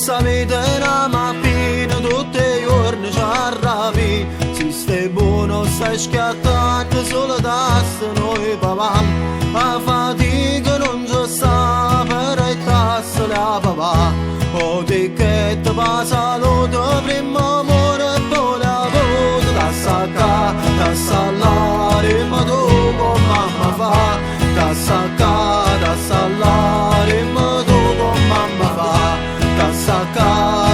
sta vita è una mappina, tutti i giorni ci arravi. Se stai buono stai schiattando solo tasse noi papà. A fatica non ci sta per i tasse la papà. O di che ti fa salute, prima amore e poi lavoro. Da sacca, da salare, ma tu con mamma fa. Da sacca, da salare, ma tu con mamma fa. Da sacca.